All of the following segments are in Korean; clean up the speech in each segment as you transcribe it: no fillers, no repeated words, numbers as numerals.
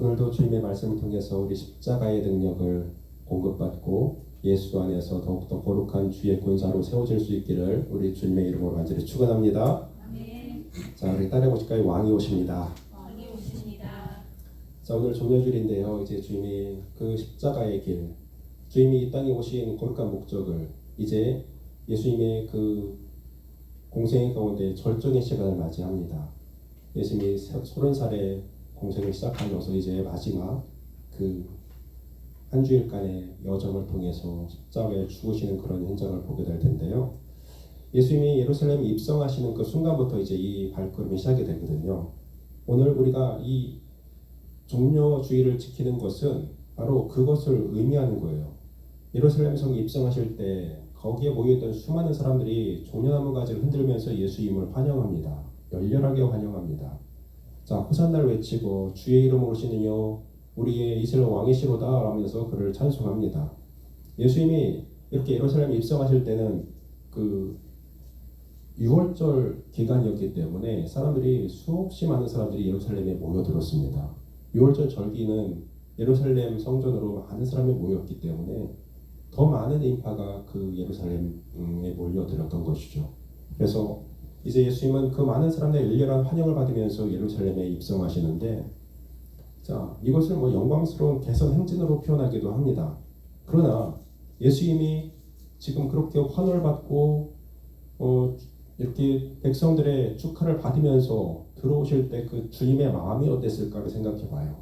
오늘도 주님의 말씀을 통해서 우리 십자가의 능력을 공급받고 예수 안에서 더욱더 거룩한 주의 군사로 세워질 수 있기를 우리 주님의 이름으로 간절히 축원합니다. 아멘. 자, 우리 따라 보실까요? 왕이 오십니다. 왕이 오십니다. 자, 오늘 종려주일인데요. 이제 주님이 그 십자가의 길, 주님이 이 땅에 오신 거룩한 목적을 이제 예수님의 그 공생 가운데 절정의 시간을 맞이합니다. 예수님이 30살에 공생을 시작하면서 이제 마지막 그 한 주일간의 여정을 통해서 십자가에 죽으시는 그런 현장을 보게 될 텐데요. 예수님이 예루살렘에 입성하시는 그 순간부터 이제 이 발걸음이 시작이 되거든요. 오늘 우리가 이 종려주의를 지키는 것은 바로 그것을 의미하는 거예요. 예루살렘 성에 입성하실 때 거기에 모여있던 수많은 사람들이 종려나무 가지를 흔들면서 예수님을 환영합니다. 열렬하게 환영합니다. 자, 호산나를 외치고 주의 이름으로 오시느뇨 우리의 이스라엘 왕이시로다 라면서 그를 찬송합니다. 예수님이 이렇게 예루살렘에 입성하실 때는 그 6월절 기간이었기 때문에 사람들이 수없이 많은 사람들이 예루살렘에 모여들었습니다. 6월절 절기는 예루살렘 성전으로 많은 사람이 모였기 때문에 더 많은 인파가 그 예루살렘에 몰려들었던 것이죠. 그래서 이제 예수님은 그 많은 사람들의 열렬한 환영을 받으면서 예루살렘에 입성하시는데, 자, 이것을 뭐 영광스러운 개선 행진으로 표현하기도 합니다. 그러나 예수님이 지금 그렇게 환호를 받고 이렇게 백성들의 축하를 받으면서 들어오실 때 그 주님의 마음이 어땠을까를 생각해봐요.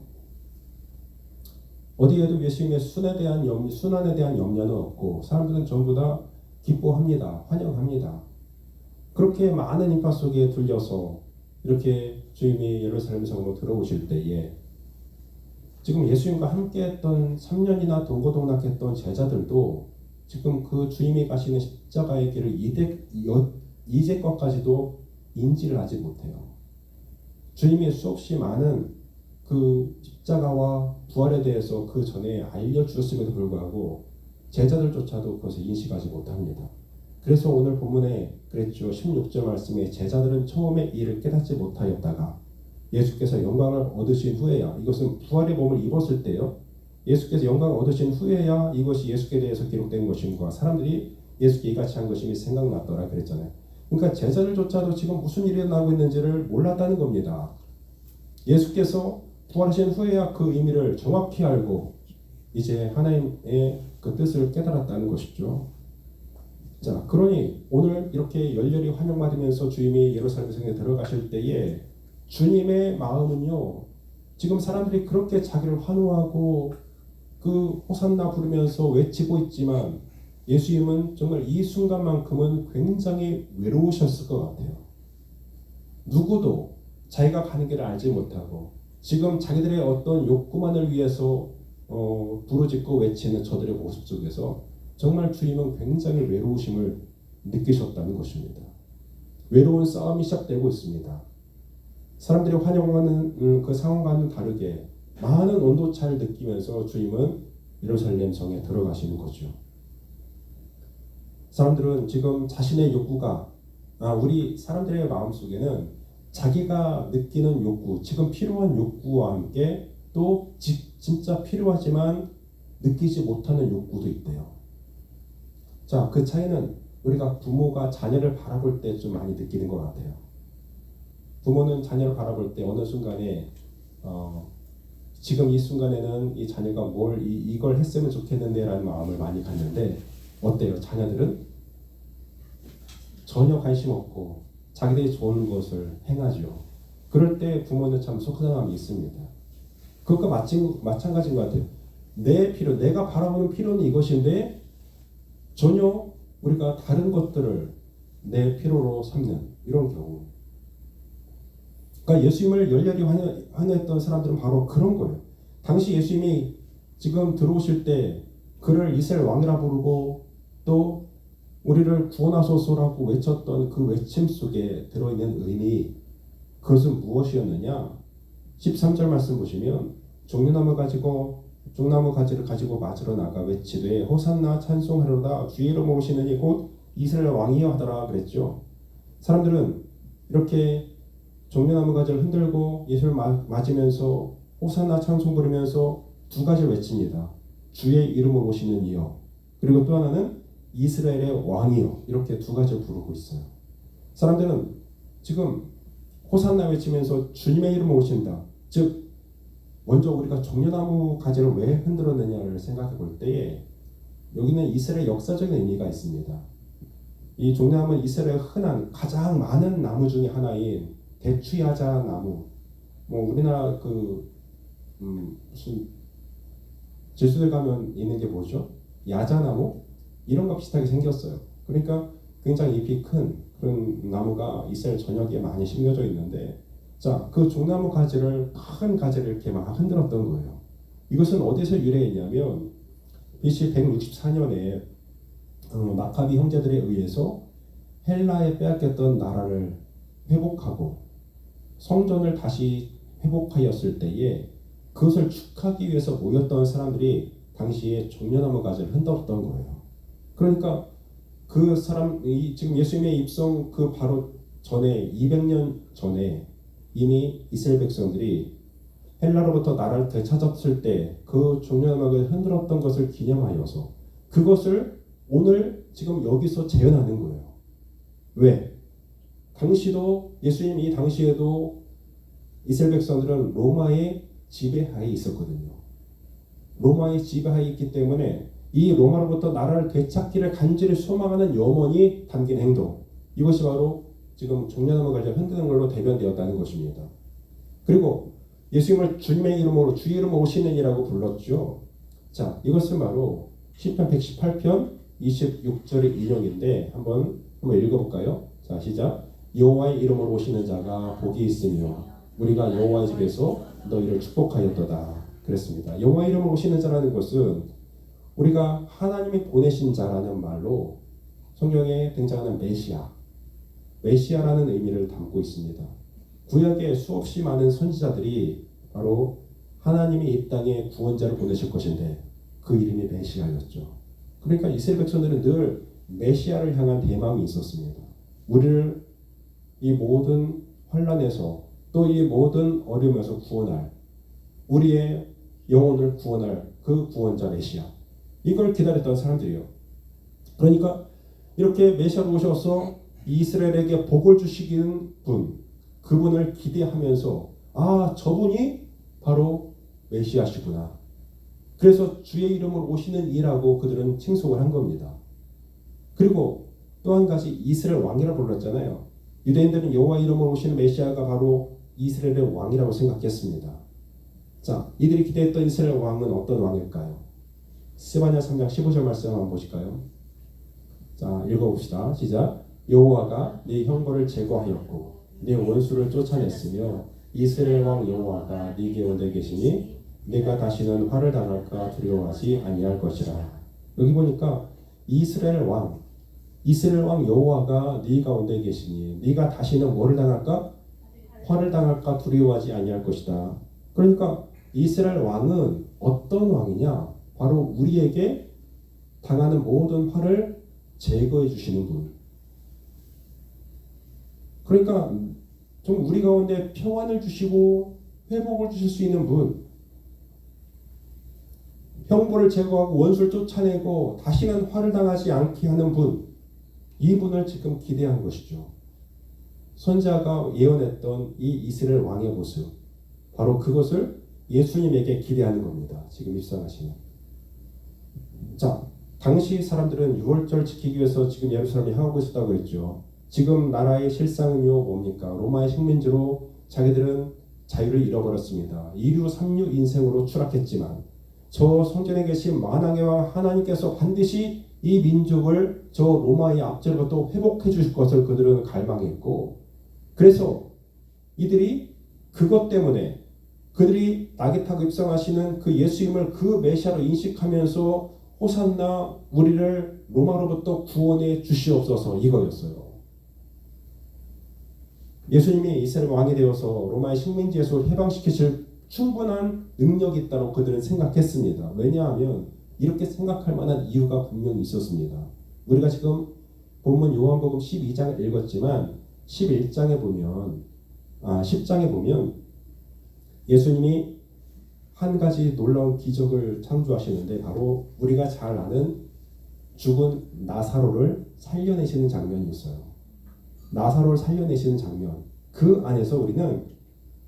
어디에도 예수님의 순환에 대한 염려는 없고 사람들은 전부 다 기뻐합니다. 환영합니다. 그렇게 많은 인파 속에 들려서 이렇게 주님이 예루살렘 성으로 들어오실 때에 지금 예수님과 함께했던 3년이나 동고동락했던 제자들도 지금 그 주님이 가시는 십자가의 길을 이제껏까지도 인지를 하지 못해요. 주님이 수없이 많은 그 십자가와 부활에 대해서 그 전에 알려주셨음에도 불구하고 제자들조차도 그것을 인식하지 못합니다. 그래서 오늘 본문에 그랬죠. 16절 말씀에 제자들은 처음에 이를 깨닫지 못하였다가 예수께서 영광을 얻으신 후에야, 이것은 부활의 몸을 입었을 때요, 예수께서 영광을 얻으신 후에야 이것이 예수께 대해서 기록된 것인가, 사람들이 예수께 이같이 한 것이 생각났더라 그랬잖아요. 그러니까 제자들조차도 지금 무슨 일이 일어나고 있는지를 몰랐다는 겁니다. 예수께서 부활하신 후에야 그 의미를 정확히 알고 이제 하나님의 그 뜻을 깨달았다는 것이죠. 자, 그러니 오늘 이렇게 열렬히 환영받으면서 주님이 예루살렘 성에 들어가실 때에 주님의 마음은요, 지금 사람들이 그렇게 자기를 환호하고 그 호산나 부르면서 외치고 있지만 예수님은 정말 이 순간만큼은 굉장히 외로우셨을 것 같아요. 누구도 자기가 가는 길을 알지 못하고 지금 자기들의 어떤 욕구만을 위해서 부르짖고 외치는 저들의 모습 속에서 정말 주님은 굉장히 외로우심을 느끼셨다는 것입니다. 외로운 싸움이 시작되고 있습니다. 사람들이 환영하는 그 상황과는 다르게 많은 온도차를 느끼면서 주님은 예루살렘 성에 들어가시는 거죠. 사람들은 지금 자신의 욕구가, 우리 사람들의 마음속에는 자기가 느끼는 욕구, 지금 필요한 욕구와 함께 또 진짜 필요하지만 느끼지 못하는 욕구도 있대요. 자, 그 차이는 우리가 부모가 자녀를 바라볼 때 좀 많이 느끼는 것 같아요. 부모는 자녀를 바라볼 때 어느 순간에 지금 이 순간에는 이 자녀가 이걸 했으면 좋겠는데 라는 마음을 많이 갖는데, 어때요? 자녀들은 전혀 관심 없고 자기들이 좋은 것을 행하죠. 그럴 때 부모는 참 속상함이 있습니다. 그것과 마찬가지인 것 같아요. 내가 바라보는 필요는 이것인데 전혀 우리가 다른 것들을 내 필요로 삼는 이런 경우. 그러니까 예수님을 열렬히 환영했던 사람들은 바로 그런 거예요. 당시 예수님이 지금 들어오실 때 그를 이스라엘 왕이라 부르고 또 우리를 구원하소서라고 외쳤던 그 외침 속에 들어있는 의미, 그것은 무엇이었느냐? 13절 말씀 보시면 종려나무 가지를 가지고 맞으러 나가 외치되 호산나 찬송하로다 주의 이름으로 오시느니 곧 이스라엘 왕이여 하더라 그랬죠. 사람들은 이렇게 종려나무 가지를 흔들고 예수를 맞으면서 호산나 찬송 부르면서 두 가지를 외칩니다. 주의 이름으로 오시는 이여, 그리고 또 하나는 이스라엘의 왕이여, 이렇게 두 가지를 부르고 있어요. 사람들은 지금 호산나 외치면서 주님의 이름으로 오신다, 즉 먼저 우리가 종려나무 가지를 왜 흔들었느냐를 생각해 볼 때에 여기는 이스라엘 역사적인 의미가 있습니다. 이 종려나무는 이스라엘의 흔한 가장 많은 나무 중에 하나인 대추야자 나무, 뭐 우리나라 무슨 제주도에 가면 있는 게 뭐죠? 야자나무? 이런 거 비슷하게 생겼어요. 그러니까 굉장히 잎이 큰 그런 나무가 이스라엘 전역에 많이 심겨져 있는데, 자, 그 종나무 가지를, 큰 가지를 이렇게 막 흔들었던 거예요. 이것은 어디서 유래했냐면 BC 164년에 마카비 형제들에 의해서 헬라에 빼앗겼던 나라를 회복하고 성전을 다시 회복하였을 때에 그것을 축하하기 위해서 모였던 사람들이 당시에 종려나무 가지를 흔들었던 거예요. 그러니까 그 사람이 지금 예수님의 입성 그 바로 전에 200년 전에 이미 이스라엘 백성들이 헬라로부터 나라를 되찾았을 때 그 종려나무를 흔들었던 것을 기념하여서 그것을 오늘 지금 여기서 재현하는 거예요. 왜? 당시도 예수님 이 당시에도 이스라엘 백성들은 로마의 지배하에 있었거든요. 로마의 지배하에 있기 때문에 이 로마로부터 나라를 되찾기를 간절히 소망하는 염원이 담긴 행동, 이것이 바로 지금 종려나무 가지를 흔드는 걸로 대변되었다는 것입니다. 그리고 예수님을 주님의 이름으로 주의 이름으로 오시는 이라고 불렀죠. 자, 이것은 바로 시편 118편 26절의 인용인데 한번 읽어볼까요? 자, 시작. 여호와의 이름으로 오시는 자가 복이 있으며 우리가 여호와의 집에서 너희를 축복하였도다 그랬습니다. 여호와의 이름으로 오시는 자라는 것은 우리가 하나님이 보내신 자라는 말로 성경에 등장하는 메시아라는 의미를 담고 있습니다. 구약에 수없이 많은 선지자들이 바로 하나님이 이 땅에 구원자를 보내실 것인데 그 이름이 메시아였죠. 그러니까 이스라엘 백성들은 늘 메시아를 향한 대망이 있었습니다. 우리를 이 모든 환난에서 또 이 모든 어려움에서 구원할, 우리의 영혼을 구원할 그 구원자 메시아, 이걸 기다렸던 사람들이에요. 그러니까 이렇게 메시아로 오셔서 이스라엘에게 복을 주시는 분, 그분을 기대하면서 아, 저분이 바로 메시아시구나. 그래서 주의 이름으로 오시는 이라고 그들은 칭송을 한 겁니다. 그리고 또 한 가지 이스라엘 왕이라고 불렀잖아요. 유대인들은 여호와 이름으로 오시는 메시아가 바로 이스라엘의 왕이라고 생각했습니다. 자, 이들이 기대했던 이스라엘 왕은 어떤 왕일까요? 스바냐 3장 15절 말씀 한번 보실까요? 자, 읽어봅시다. 시작. 여호와가 네 형벌을 제거하였고 네 원수를 쫓아냈으며 이스라엘 왕 여호와가 네 가운데 계시니 네가 다시는 화를 당할까 두려워하지 아니할 것이라. 여기 보니까 이스라엘 왕 여호와가 네 가운데 계시니 네가 다시는 뭐를 당할까? 화를 당할까 두려워하지 아니할 것이다. 그러니까 이스라엘 왕은 어떤 왕이냐? 바로 우리에게 당하는 모든 화를 제거해 주시는 분. 그러니까 좀 우리 가운데 평안을 주시고 회복을 주실 수 있는 분, 형벌을 제거하고 원수를 쫓아내고 다시는 화를 당하지 않게 하는 분, 이분을 지금 기대한 것이죠. 선지자가 예언했던 이 이스라엘 왕의 모습, 바로 그것을 예수님에게 기대하는 겁니다. 지금 입성하시는. 자, 당시 사람들은 유월절 지키기 위해서 지금 예루살렘에 향하고 있었다고 했죠. 지금 나라의 실상은요 뭡니까? 로마의 식민지로 자기들은 자유를 잃어버렸습니다. 2류 3류 인생으로 추락했지만 저 성전에 계신 만왕의 왕 하나님께서 반드시 이 민족을 저 로마의 압제로부터 회복해 주실 것을 그들은 갈망했고, 그래서 이들이 그것 때문에 그들이 낙에 타고 입성하시는 그 예수님을 그 메시아로 인식하면서 호산나 우리를 로마로부터 구원해 주시옵소서, 이거였어요. 예수님이 이스라엘 왕이 되어서 로마의 식민지에서 해방시키실 충분한 능력이 있다고 그들은 생각했습니다. 왜냐하면 이렇게 생각할 만한 이유가 분명히 있었습니다. 우리가 지금 본문 요한복음 12장을 읽었지만 10장에 보면 예수님이 한 가지 놀라운 기적을 창조하시는데 바로 우리가 잘 아는 죽은 나사로를 살려내시는 장면이 있어요. 나사로를 살려내시는 장면. 그 안에서 우리는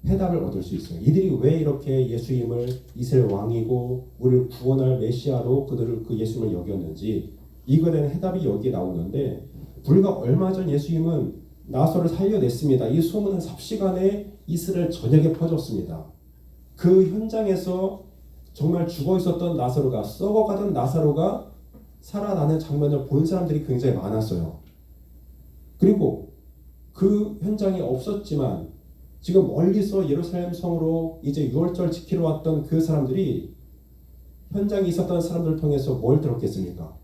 해답을 얻을 수 있어요. 이들이 왜 이렇게 예수님을 이스라엘 왕이고 우리를 구원할 메시아로 그들을 그 예수님을 여겼는지 이거에 대한 해답이 여기에 나오는데 불과 얼마 전 예수님은 나사로를 살려냈습니다. 이 소문은 삽시간에 이스라엘 전역에 퍼졌습니다. 그 현장에서 정말 죽어 있었던 나사로가 썩어가던 나사로가 살아나는 장면을 본 사람들이 굉장히 많았어요. 그리고 그 현장이 없었지만 지금 멀리서 예루살렘 성으로 이제 유월절 지키러 왔던 그 사람들이 현장에 있었던 사람들을 통해서 뭘 들었겠습니까?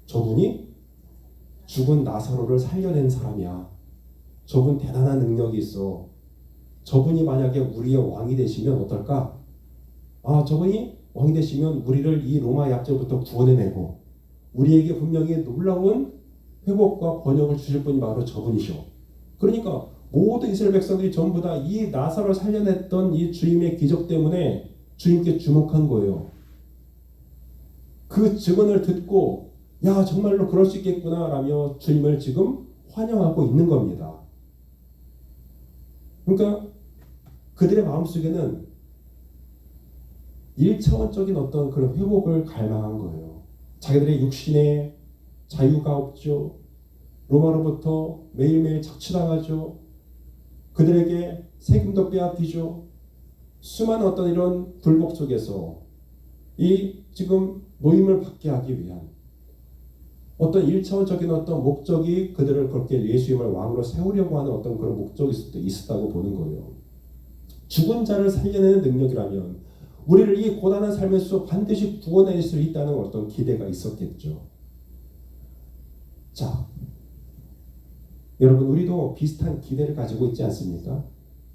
저분이 죽은 나사로를 살려낸 사람이야. 저분 대단한 능력이 있어. 저분이 만약에 우리의 왕이 되시면 어떨까? 저분이 왕이 되시면 우리를 이 로마 약제로부터 구원해내고 우리에게 분명히 놀라운 회복과 번영을 주실 분이 바로 저분이셔. 그러니까 모든 이스라엘 백성들이 전부 다 이 나사로를 살려냈던 이 주님의 기적 때문에 주님께 주목한 거예요. 그 증언을 듣고 야 정말로 그럴 수 있겠구나 라며 주님을 지금 환영하고 있는 겁니다. 그러니까 그들의 마음속에는 1차원적인 어떤 그런 회복을 갈망한 거예요. 자기들의 육신에 자유가 없죠. 로마로부터 매일매일 착취당하죠. 그들에게 세금도 빼앗기죠. 수많은 어떤 이런 불복 속에서 이 지금 노임을 받게 하기 위한 어떤 1차원적인 어떤 목적이 그들을 그렇게 예수님을 왕으로 세우려고 하는 어떤 그런 목적이 있었다고 보는 거예요. 죽은 자를 살려내는 능력이라면 우리를 이 고단한 삶에서 반드시 구원해낼 수 있다는 어떤 기대가 있었겠죠. 자, 여러분 우리도 비슷한 기대를 가지고 있지 않습니까?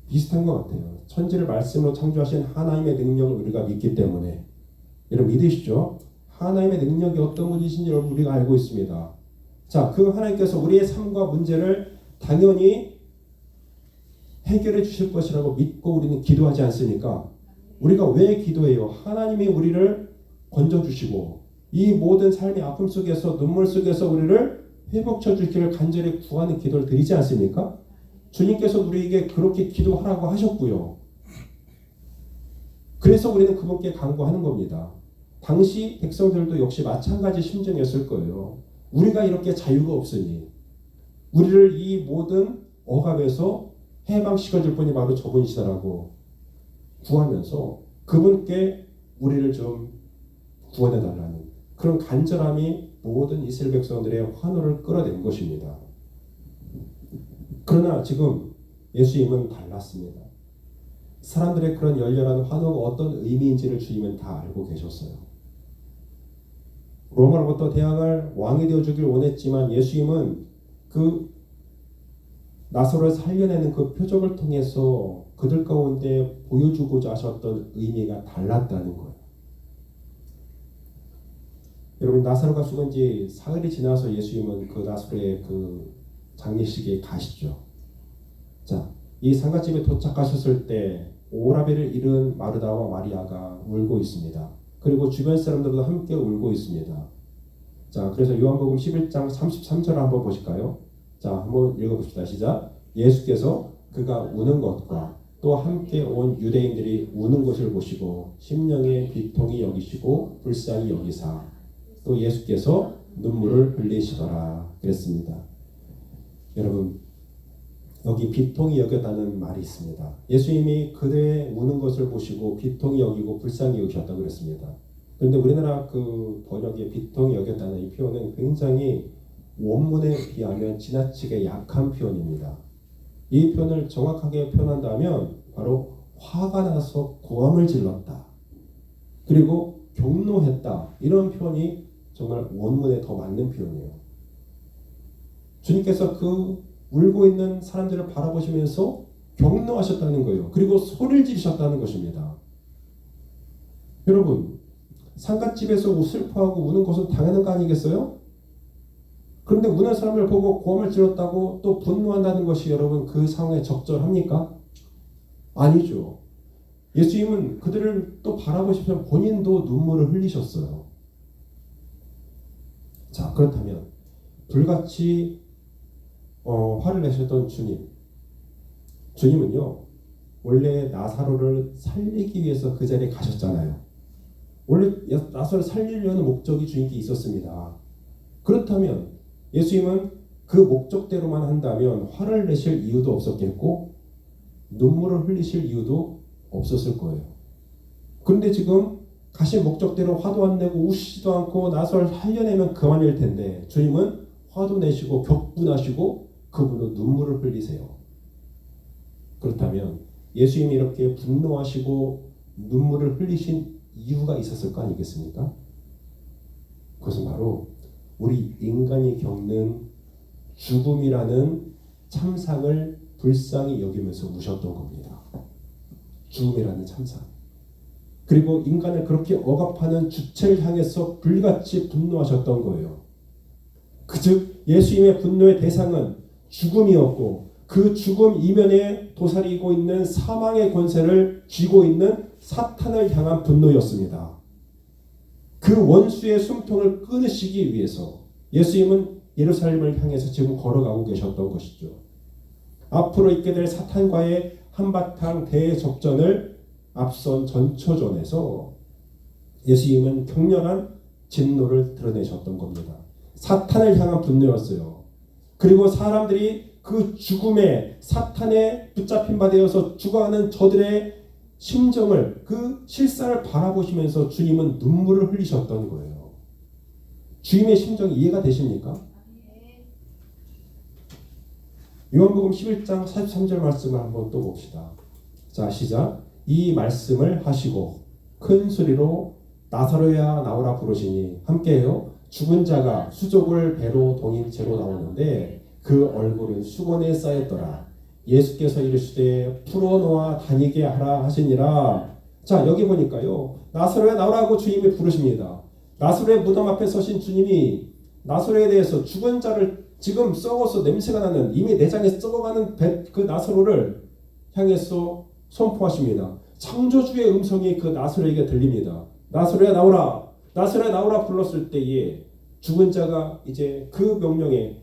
비슷한 것 같아요. 천지를 말씀으로 창조하신 하나님의 능력을 우리가 믿기 때문에 여러분 믿으시죠? 하나님의 능력이 어떤 분이신지 여러분 우리가 알고 있습니다. 자, 그 하나님께서 우리의 삶과 문제를 당연히 해결해 주실 것이라고 믿고 우리는 기도하지 않습니까? 우리가 왜 기도해요? 하나님이 우리를 건져주시고 이 모든 삶의 아픔 속에서 눈물 속에서 우리를 회복쳐 주기를 간절히 구하는 기도를 드리지 않습니까? 주님께서 우리에게 그렇게 기도하라고 하셨고요. 그래서 우리는 그분께 간구하는 겁니다. 당시 백성들도 역시 마찬가지 심정이었을 거예요. 우리가 이렇게 자유가 없으니 우리를 이 모든 억압에서 해방시켜줄 분이 바로 저분이시다라고 구하면서 그분께 우리를 좀 구원해달라는 그런 간절함이 모든 이스라엘 백성들의 환호를 끌어낸 것입니다. 그러나 지금 예수님은 달랐습니다. 사람들의 그런 열렬한 환호가 어떤 의미인지를 주님은 다 알고 계셨어요. 로마로부터 대항할 왕이 되어주길 원했지만 예수님은 그 나사로를 살려내는 그 표적을 통해서 그들 가운데 보여주고자 하셨던 의미가 달랐다는 거예요. 여러분 나사로가 죽은 지 사흘이 지나서 예수님은 그 나사로의 그 장례식에 가시죠. 자, 이 상갓집에 도착하셨을 때 오라베를 잃은 마르다와 마리아가 울고 있습니다. 그리고 주변 사람들도 함께 울고 있습니다. 자, 그래서 요한복음 11장 33절을 한번 보실까요? 자, 한번 읽어봅시다. 시작. 예수께서 그가 우는 것과 또 함께 온 유대인들이 우는 것을 보시고 심령의 비통이 여기시고 불쌍히 여기사 또 예수께서 눈물을 흘리시더라 그랬습니다. 여러분 여기 비통이 여겼다는 말이 있습니다. 예수님이 그들의 우는 것을 보시고 비통이 여기고 불쌍히 여기셨다고 그랬습니다. 그런데 우리나라 그 번역의 비통이 여겼다는 이 표현은 굉장히 원문에 비하면 지나치게 약한 표현입니다. 이 표현을 정확하게 표현한다면 바로 화가 나서 고함을 질렀다. 그리고 경노했다. 이런 표현이 정말 원문에 더 맞는 표현이에요. 주님께서 그 울고 있는 사람들을 바라보시면서 경노하셨다는 거예요. 그리고 소리를 지르셨다는 것입니다. 여러분 상갓집에서 슬퍼하고 우는 것은 당연한 거 아니겠어요? 그런데 우는 사람을 보고 고함을 질렀다고 또 분노한다는 것이 여러분 그 상황에 적절합니까? 아니죠. 예수님은 그들을 또 바라보시면 본인도 눈물을 흘리셨어요. 자, 그렇다면 불같이 화를 내셨던 주님은요 원래 나사로를 살리기 위해서 그 자리에 가셨잖아요. 원래 나사로를 살리려는 목적이 주님께 있었습니다. 그렇다면 예수님은 그 목적대로만 한다면 화를 내실 이유도 없었겠고 눈물을 흘리실 이유도 없었을 거예요. 그런데 지금 가신 목적대로 화도 안 내고 우시지도 않고 나사로를 살려내면 그만일 텐데 주님은 화도 내시고 격분하시고 그분도 눈물을 흘리세요. 그렇다면 예수님이 이렇게 분노하시고 눈물을 흘리신 이유가 있었을 거 아니겠습니까? 그것은 바로 우리 인간이 겪는 죽음이라는 참상을 불쌍히 여기면서 우셨던 겁니다. 죽음이라는 참상. 그리고 인간을 그렇게 억압하는 주체를 향해서 불같이 분노하셨던 거예요. 그즉 예수님의 분노의 대상은 죽음이었고 그 죽음 이면에 도사리고 있는 사망의 권세를 쥐고 있는 사탄을 향한 분노였습니다. 그 원수의 숨통을 끊으시기 위해서 예수님은 예루살렘을 향해서 지금 걸어가고 계셨던 것이죠. 앞으로 있게 될 사탄과의 한바탕 대접전을 앞선 전초전에서 예수님은 격렬한 진노를 드러내셨던 겁니다. 사탄을 향한 분노였어요. 그리고 사람들이 그 죽음에 사탄에 붙잡힌 바 되어서 죽어가는 저들의 심정을 그 실상을 바라보시면서 주님은 눈물을 흘리셨던 거예요. 주님의 심정이 이해가 되십니까? 요한복음 11장 43절 말씀을 한번 또 봅시다. 자, 시작. 이 말씀을 하시고 큰 소리로 나사로야 나오라 부르시니 함께해요. 죽은 자가 수족을 배로 동인 채로 나오는데 그 얼굴은 수건에 쌓였더라. 예수께서 이르시되 풀어놓아 다니게 하라 하시니라. 자, 여기 보니까요. 나사로야 나오라고 주님이 부르십니다. 나사로의 무덤 앞에 서신 주님이 나사로에 대해서 죽은 자를 지금 썩어서 냄새가 나는 이미 내장에 썩어가는 그 나사로를 향해서 선포하십니다. 창조주의 음성이 그 나사로에게 들립니다. 나사로야 나오라. 나사로야 나오라 불렀을 때에 죽은 자가 이제 그 명령에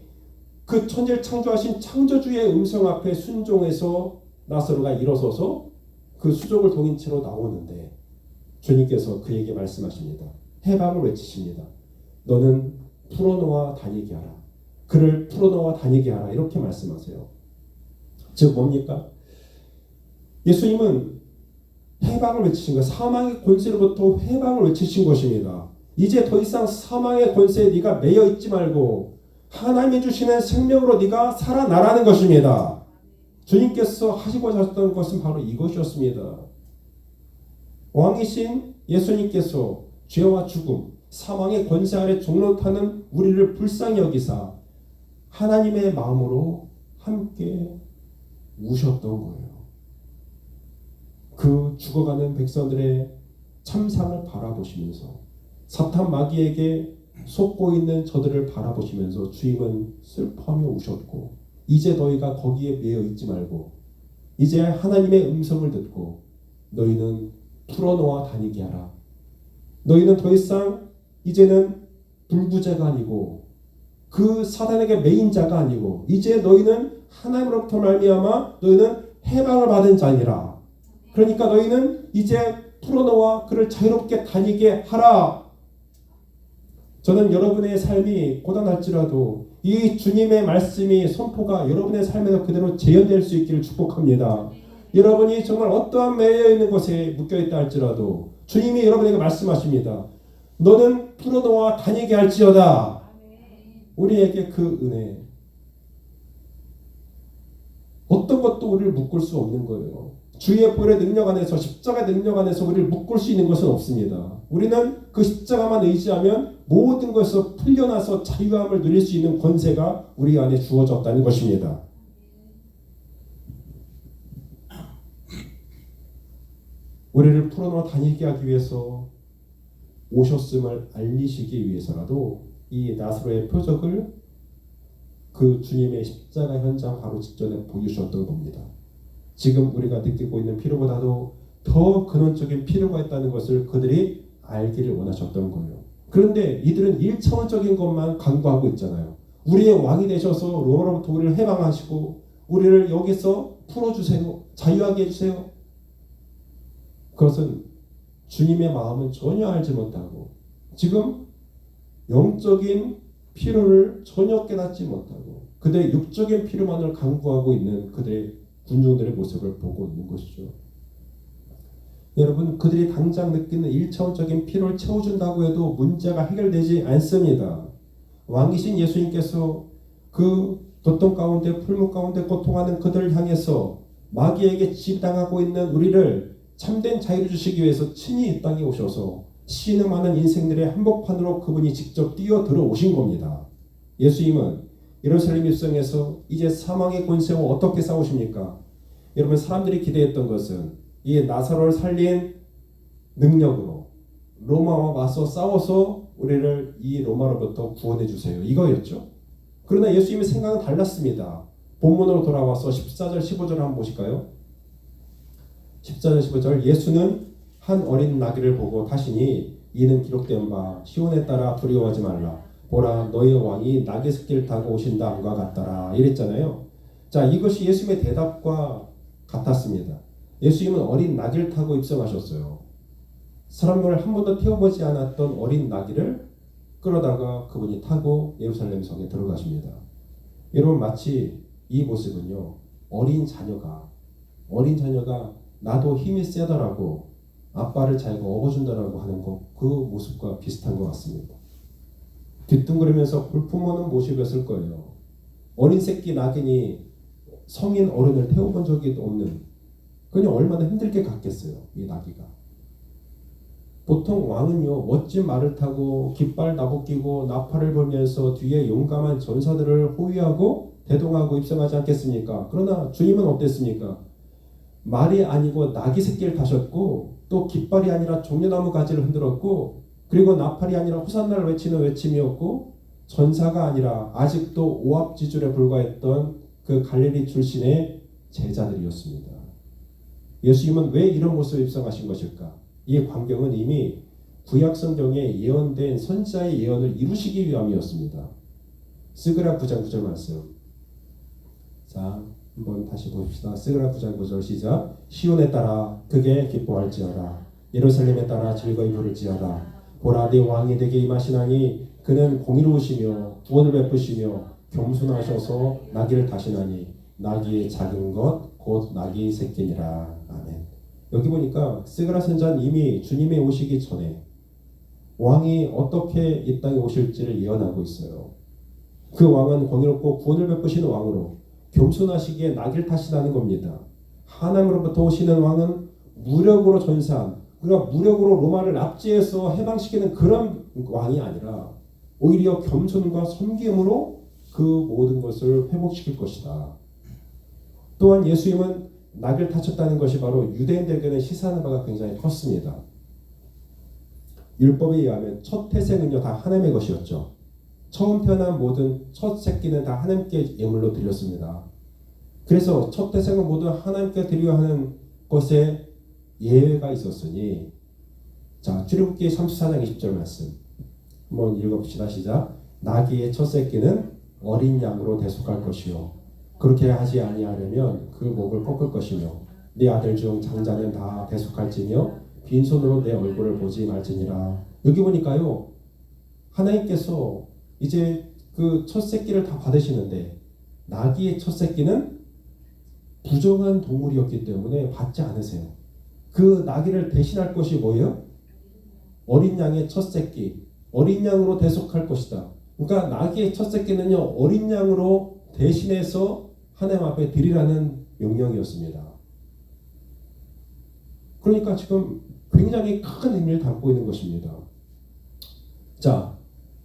그 천지를 창조하신 창조주의 음성 앞에 순종해서 나사로가 일어서서 그 수족을 동인 채로 나오는데 주님께서 그에게 말씀하십니다. 해방을 외치십니다. 너는 풀어놓아 다니게 하라. 그를 풀어놓아 다니게 하라. 이렇게 말씀하세요. 즉 뭡니까? 예수님은 해방을 외치신 거예요. 사망의 권세로부터 해방을 외치신 것입니다. 이제 더 이상 사망의 권세에 네가 매여 있지 말고 하나님이 주시는 생명으로 네가 살아나라는 것입니다. 주님께서 하시고자 하셨던 것은 바로 이것이었습니다. 왕이신 예수님께서 죄와 죽음, 사망의 권세 아래 종노타는 우리를 불쌍히 여기사 하나님의 마음으로 함께 우셨던 거예요. 그 죽어가는 백성들의 참상을 바라보시면서 사탄 마귀에게 속고 있는 저들을 바라보시면서 주님은 슬퍼하며 우셨고 이제 너희가 거기에 매여 있지 말고 이제 하나님의 음성을 듣고 너희는 풀어놓아 다니게 하라. 너희는 더 이상 이제는 불구자가 아니고 그 사단에게 매인 자가 아니고 이제 너희는 하나님으로부터 말미암아 너희는 해방을 받은 자니라. 그러니까 너희는 이제 풀어놓아 그를 자유롭게 다니게 하라. 저는 여러분의 삶이 고단할지라도 이 주님의 말씀이 선포가 여러분의 삶에서 그대로 재현될 수 있기를 축복합니다. 여러분이 정말 어떠한 매여 있는 곳에 묶여 있다 할지라도 주님이 여러분에게 말씀하십니다. 너는 풀어놓아 다니게 할지어다. 우리에게 그 은혜 어떤 것도 우리를 묶을 수 없는 거예요. 주의 보혈의 능력 안에서 십자가의 능력 안에서 우리를 묶을 수 있는 것은 없습니다. 우리는 그 십자가만 의지하면 모든 것에서 풀려나서 자유함을 누릴 수 있는 권세가 우리 안에 주어졌다는 것입니다. 우리를 풀어놓아 다니게 하기 위해서 오셨음을 알리시기 위해서라도 이 나사로의 표적을 그 주님의 십자가 현장 바로 직전에 보여주셨던 겁니다. 지금 우리가 느끼고 있는 피로보다도 더 근원적인 필요가 있다는 것을 그들이 알기를 원하셨던 거예요. 그런데 이들은 1차원적인 것만 강구하고 있잖아요. 우리의 왕이 되셔서 로마로부터 우리를 해방하시고 우리를 여기서 풀어주세요. 자유하게 해주세요. 그것은 주님의 마음은 전혀 알지 못하고 지금 영적인 필요를 전혀 깨닫지 못하고 그들의 육적인 필요만을 강구하고 있는 그들의 군중들의 모습을 보고 있는 것이죠. 여러분, 그들이 당장 느끼는 1차원적인 필요를 채워준다고 해도 문제가 해결되지 않습니다. 왕이신 예수님께서 그 고통 가운데 풀무 가운데 고통하는 그들을 향해서 마귀에게 지당하고 있는 우리를 참된 자유를 주시기 위해서 친히 이 땅에 오셔서 신음하는 인생들의 한복판으로 그분이 직접 뛰어들어 오신 겁니다. 예수님은 예루살렘 입성에서 이제 사망의 권세와 어떻게 싸우십니까? 여러분, 사람들이 기대했던 것은 이 나사로를 살린 능력으로 로마와 맞서 싸워서 우리를 이 로마로부터 구원해 주세요. 이거였죠. 그러나 예수님의 생각은 달랐습니다. 본문으로 돌아와서 14절 15절 한번 보실까요? 14절 15절 예수는 한 어린 나귀를 보고 타시니 이는 기록된 바 시온에 따라 두려워하지 말라. 보라 너의 왕이 나귀 새끼를 타고 오신다함과 같더라. 이랬잖아요. 자, 이것이 예수님의 대답과 같았습니다. 예수님은 어린 나귀를 타고 입성하셨어요. 사람을 한 번도 태워보지 않았던 어린 나귀를 끌어다가 그분이 타고 예루살렘 성에 들어가십니다. 여러분, 마치 이 모습은요, 어린 자녀가 나도 힘이 세더라고 아빠를 자기가 업어준다라고 하는 그 모습과 비슷한 것 같습니다. 뒤뚱거리면서 불품하는 모습이었을 거예요. 어린 새끼 나귀니 성인 어른을 태워본 적이 없는, 그냥 얼마나 힘들게 갔겠어요, 이 나귀가. 보통 왕은요, 멋진 말을 타고 깃발 나부끼고 나팔을 불면서 뒤에 용감한 전사들을 호위하고 대동하고 입성하지 않겠습니까? 그러나 주님은 어땠습니까? 말이 아니고 나귀 새끼를 타셨고 또 깃발이 아니라 종려나무 가지를 흔들었고 그리고 나팔이 아니라 호산나를 외치는 외침이었고 전사가 아니라 아직도 오합지졸에 불과했던 그 갈릴리 출신의 제자들이었습니다. 예수님은 왜 이런 모습을 입성하신 것일까? 이 광경은 이미 구약 성경에 예언된 선지자의 예언을 이루시기 위함이었습니다. 스그라 9장 9절 말씀. 자, 한번 다시 봅시다. 스그라 9장 9절 시작. 시온에 따라 크게 기뻐할지어다. 예루살렘에 따라 즐거이 부를지어다. 보라 네 왕이 되게 임하시나니 그는 공의로우시며 구원을 베푸시며 겸손하셔서 나귀를 타시나니 나귀의 작은 것 곧 나귀 새끼니라. 아멘. 여기 보니까 스그라 선지자는 이미 주님의 오시기 전에 왕이 어떻게 이 땅에 오실지를 예언하고 있어요. 그 왕은 공의롭고 구원을 베푸시는 왕으로 겸손하시기에 나귀를 타시다는 겁니다. 하나님으로부터 오시는 왕은 무력으로 전사한, 그러니까 무력으로 로마를 압제해서 해방시키는 그런 왕이 아니라 오히려 겸손과 섬김으로 그 모든 것을 회복시킬 것이다. 또한 예수님은 나귀를 타셨다는 것이 바로 유대인들에게는 시사하는 바가 굉장히 컸습니다. 율법에 의하면 첫 태생은요 다 하나님의 것이었죠. 처음 태어난 모든 첫 새끼는 다 하나님께 예물로 드렸습니다. 그래서 첫 태생은 모두 하나님께 드려야 하는 것에 예외가 있었으니, 자, 출애굽기 34장 20절 말씀 한번 읽어봅시다. 시작. 나귀의 첫 새끼는 어린 양으로 대속할 것이요 그렇게 하지 아니하려면 그 목을 꺾을 것이며 네 아들 중 장자는 다 대속할지며 빈손으로 내 얼굴을 보지 말지니라. 여기 보니까요, 하나님께서 이제 그 첫 새끼를 다 받으시는데 나귀의 첫 새끼는 부정한 동물이었기 때문에 받지 않으세요. 그 나귀를 대신할 것이 뭐예요? 어린 양의 첫 새끼, 어린 양으로 대속할 것이다. 그러니까 나귀의 첫 새끼는요, 어린 양으로 대신해서 하나님 앞에 드리라는 명령이었습니다. 그러니까 지금 굉장히 큰 의미를 담고 있는 것입니다. 자,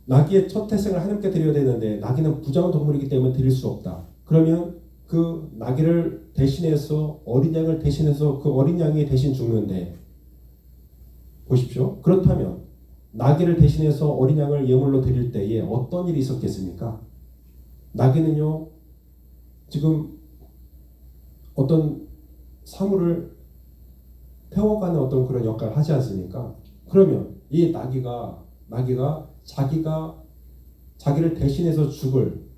나귀의 첫 태생을 하나님께 드려야 되는데 나귀는 부정한 동물이기 때문에 드릴 수 없다. 그러면 그 나귀를 대신해서 어린 양을 대신해서 그 어린 양이 대신 죽는데, 보십시오. 그렇다면 나귀를 대신해서 어린 양을 예물로 드릴 때에 어떤 일이 있었겠습니까? 나귀는요, 지금 어떤 사물을 태워가는 어떤 그런 역할을 하지 않습니까? 그러면 이 나귀가 자기를 대신해서 죽을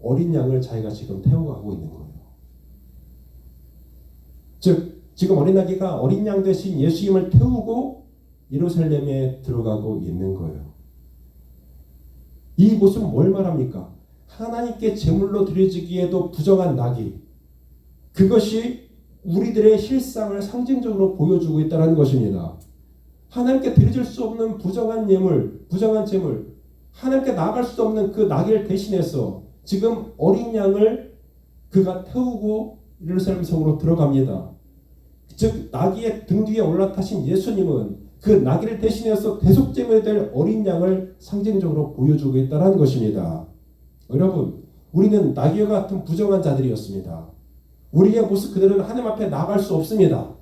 어린 양을 자기가 지금 태워가고 있는 거예요. 즉 지금 어린 나귀가 어린 양 대신 예수님을 태우고 예루살렘에 들어가고 있는 거예요. 이 모습은 뭘 말합니까? 하나님께 제물로 드려지기에도 부정한 나귀, 그것이 우리들의 실상을 상징적으로 보여주고 있다는 것입니다. 하나님께 드려질 수 없는 부정한 예물, 부정한 제물, 하나님께 나아갈 수 없는 그 나귀를 대신해서 지금 어린 양을 그가 태우고 예루살렘 성으로 들어갑니다. 즉 나귀의 등 뒤에 올라타신 예수님은 그 나귀를 대신해서 대속제물이 될 어린 양을 상징적으로 보여주고 있다는 것입니다. 여러분, 우리는 나귀와 같은 부정한 자들이었습니다. 우리의 모습 그대로는 하나님 앞에 나아갈 수 없습니다.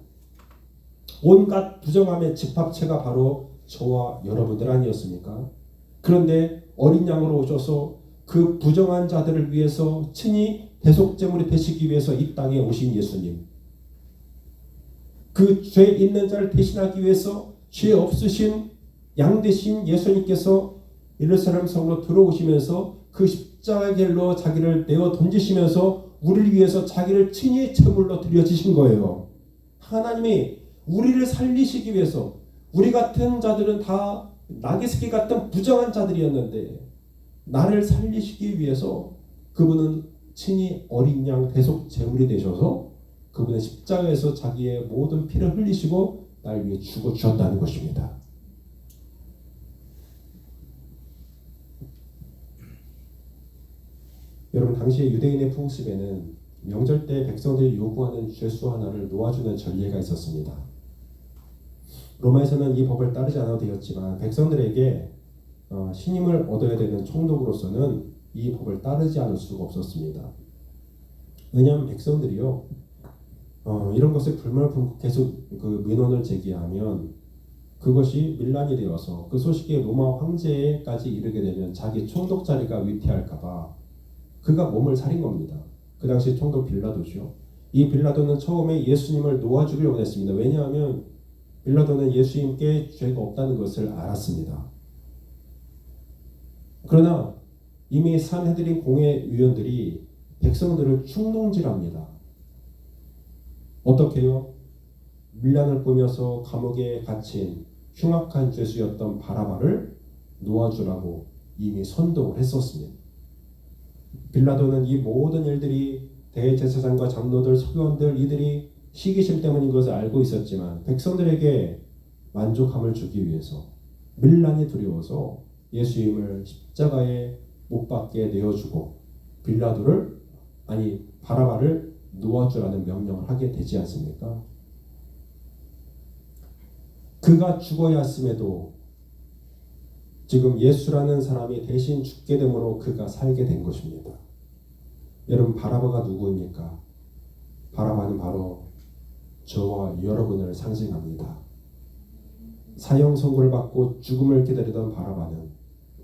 온갖 부정함의 집합체가 바로 저와 여러분들 아니었습니까? 그런데 어린 양으로 오셔서 그 부정한 자들을 위해서 친히 대속제물이 되시기 위해서 이 땅에 오신 예수님, 그 죄 있는 자를 대신하기 위해서 죄 없으신 양 대신 예수님께서 예루살렘 성으로 들어오시면서 그 십자가의 길로 자기를 내어 던지시면서 우리를 위해서 자기를 친히 제물로 드려지신 거예요. 하나님이 우리를 살리시기 위해서, 우리 같은 자들은 다 나귀 새끼 같은 부정한 자들이었는데 나를 살리시기 위해서 그분은 친히 어린 양 대속 제물이 되셔서 그분은 십자가에서 자기의 모든 피를 흘리시고 날 위해 죽어 주셨다는 것입니다. 여러분, 당시에 유대인의 풍습에는 명절 때 백성들이 요구하는 죄수 하나를 놓아주는 전례가 있었습니다. 로마에서는 이 법을 따르지 않아도 되었지만 백성들에게 신임을 얻어야 되는 총독으로서는 이 법을 따르지 않을 수가 없었습니다. 왜냐하면 백성들이요, 이런 것에 불만을 품고 계속 그 민원을 제기하면 그것이 밀란이 되어서 그 소식이 로마 황제까지 이르게 되면 자기 총독 자리가 위태할까봐 그가 몸을 사린 겁니다. 그 당시 총독 빌라도죠. 이 빌라도는 처음에 예수님을 놓아주길 원했습니다. 왜냐하면 빌라도는 예수님께 죄가 없다는 것을 알았습니다. 그러나 이미 산헤드린 공회위원들이 백성들을 충동질합니다. 어떻게요? 밀란을 꾸며서 감옥에 갇힌 흉악한 죄수였던 바라바를 놓아주라고 이미 선동을 했었습니다. 빌라도는 이 모든 일들이 대제사장과 장로들, 서기관들 이들이 시기심 때문인 것을 알고 있었지만 백성들에게 만족함을 주기 위해서 밀란이 두려워서 예수님을 십자가에 못 박게 내어주고 바라바를 놓아주라는 명령을 하게 되지 않습니까? 그가 죽어야 했음에도 지금 예수라는 사람이 대신 죽게 됨으로 그가 살게 된 것입니다. 여러분, 바라바가 누구입니까? 바라바는 바로 저와 여러분을 상징합니다. 사형 선고를 받고 죽음을 기다리던 바라바는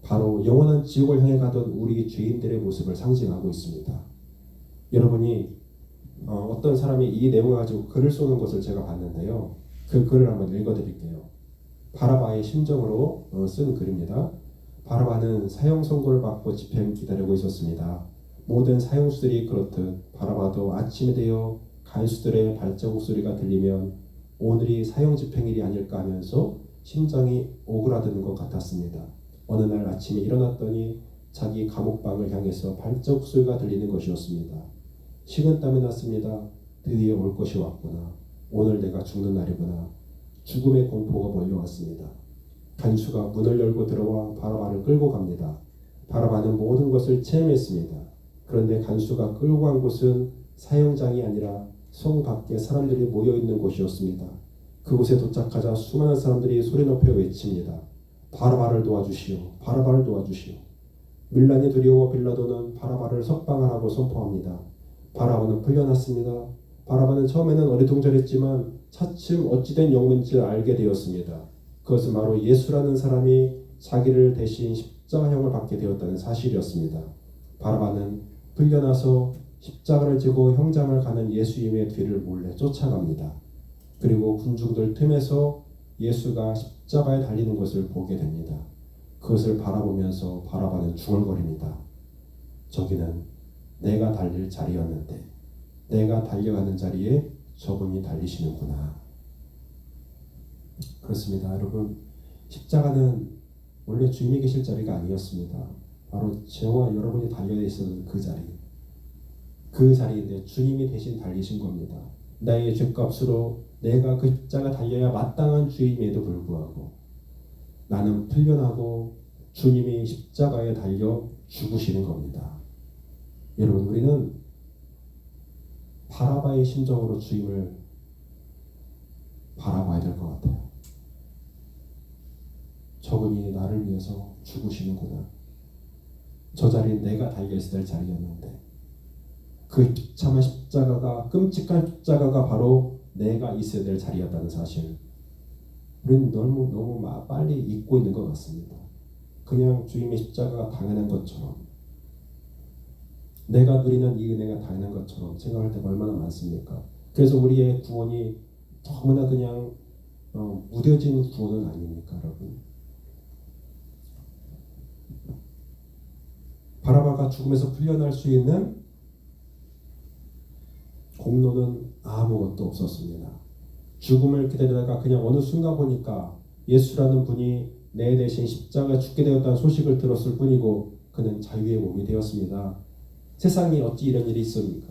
바로 영원한 지옥을 향해 가던 우리 죄인들의 모습을 상징하고 있습니다. 여러분이 어떤 사람이 이 내용을 가지고 글을 쏘는 것을 제가 봤는데요. 그 글을 한번 읽어드릴게요. 바라바의 심정으로 쓴 글입니다. 바라바는 사형 선고를 받고 집행 기다리고 있었습니다. 모든 사형수들이 그렇듯 바라바도 아침이 되어 간수들의 발자국 소리가 들리면 오늘이 사형 집행일이 아닐까 하면서 심장이 오그라드는 것 같았습니다. 어느 날 아침에 일어났더니 자기 감옥방을 향해서 발자국 소리가 들리는 것이었습니다. 식은땀이 났습니다. 드디어 올 것이 왔구나. 오늘 내가 죽는 날이구나. 죽음의 공포가 몰려왔습니다. 간수가 문을 열고 들어와 바라바를 끌고 갑니다. 바라바는 모든 것을 체험했습니다. 그런데 간수가 끌고 간 곳은 사형장이 아니라 성 밖에 사람들이 모여있는 곳이었습니다. 그곳에 도착하자 수많은 사람들이 소리 높여 외칩니다. 바라바를 도와주시오. 바라바를 도와주시오. 밀란이 두려워 빌라도는 바라바를 석방하라고 선포합니다. 바라바는 풀려났습니다. 바라바는 처음에는 어리둥절했지만 차츰 어찌된 영문인지를 알게 되었습니다. 그것은 바로 예수라는 사람이 자기를 대신 십자가형을 받게 되었다는 사실이었습니다. 바라바는 풀려나서 십자가를 지고 형장을 가는 예수님의 뒤를 몰래 쫓아갑니다. 그리고 군중들 틈에서 예수가 십자가에 달리는 것을 보게 됩니다. 그것을 바라보면서 바라바는 중얼거립니다. 저기는 내가 달릴 자리였는데 내가 달려가는 자리에 저분이 달리시는구나. 그렇습니다. 여러분, 십자가는 원래 주님이 계실 자리가 아니었습니다. 바로 저와 여러분이 달려야 있었던 그 자리. 그 자리인데 주님이 대신 달리신 겁니다. 나의 죄값으로 내가 그 십자가 달려야 마땅한 주임에도 불구하고 나는 풀려나고 주님이 십자가에 달려 죽으시는 겁니다. 여러분, 우리는 바라바의 심정으로 주님을 바라봐야 될 것 같아요. 저분이 나를 위해서 죽으시는구나. 저 자리는 내가 달려있어야 될 자리였는데 그 비참한 십자가가, 끔찍한 십자가가 바로 내가 있어야 될 자리였다는 사실, 우리는 너무 빨리 잊고 있는 것 같습니다. 그냥 주님의 십자가가 당연한 것처럼, 내가 누리는 이 은혜가 당연한 것처럼 생각할 때가 얼마나 많습니까? 그래서 우리의 구원이 너무나 그냥 무뎌진 구원은 아닙니까, 여러분? 바라바가 죽음에서 풀려날 수 있는 공로는 아무것도 없었습니다. 죽음을 기다리다가 그냥 어느 순간 보니까 예수라는 분이 내 대신 십자가에 죽게 되었다는 소식을 들었을 뿐이고 그는 자유의 몸이 되었습니다. 세상에 어찌 이런 일이 있습니까?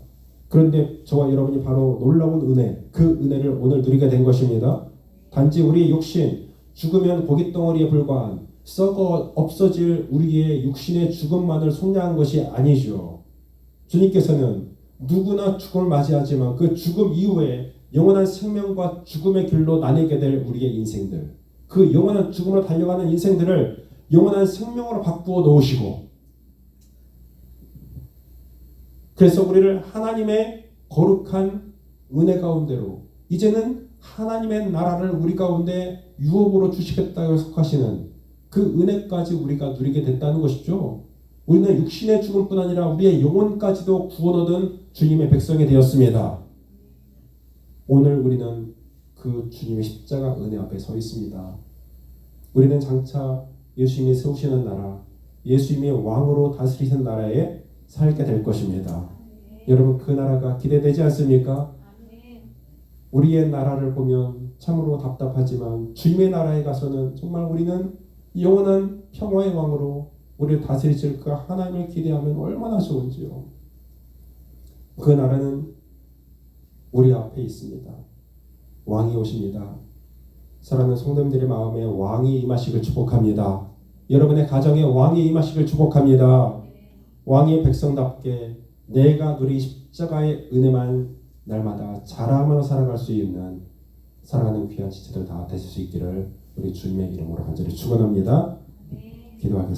그런데 저와 여러분이 바로 놀라운 은혜, 그 은혜를 오늘 누리게 된 것입니다. 단지 우리의 육신, 죽으면 고깃덩어리에 불과한 썩어 없어질 우리의 육신의 죽음만을 속량한 것이 아니죠. 주님께서는 누구나 죽음을 맞이하지만 그 죽음 이후에 영원한 생명과 죽음의 길로 나뉘게 될 우리의 인생들, 그 영원한 죽음으로 달려가는 인생들을 영원한 생명으로 바꾸어 놓으시고, 그래서 우리를 하나님의 거룩한 은혜 가운데로, 이제는 하나님의 나라를 우리 가운데 유업으로 주시겠다고 약속하시는 그 은혜까지 우리가 누리게 됐다는 것이죠. 우리는 육신의 죽음뿐 아니라 우리의 영혼까지도 구원 얻은 주님의 백성이 되었습니다. 오늘 우리는 그 주님의 십자가 은혜 앞에 서 있습니다. 우리는 장차 예수님이 세우시는 나라, 예수님이 왕으로 다스리는 나라에 살게 될 것입니다. 여러분, 그 나라가 기대되지 않습니까? 우리의 나라를 보면 참으로 답답하지만 주님의 나라에 가서는 정말 우리는 영원한 평화의 왕으로 우리를 다스리실 그 하나님을 기대하면 얼마나 좋은지요. 그 나라는 우리 앞에 있습니다. 왕이 오십니다. 사랑하는 성도님들의 마음에 왕이 임하시길 축복합니다. 여러분의 가정에 왕이 임하시길 축복합니다. 왕의 백성답게 내가 누린 십자가의 은혜만 날마다 자랑하며 살아갈 수 있는 사랑하는 귀한 지체들 다 되실 수 있기를 우리 주님의 이름으로 간절히 축원합니다. 기도하겠습니다.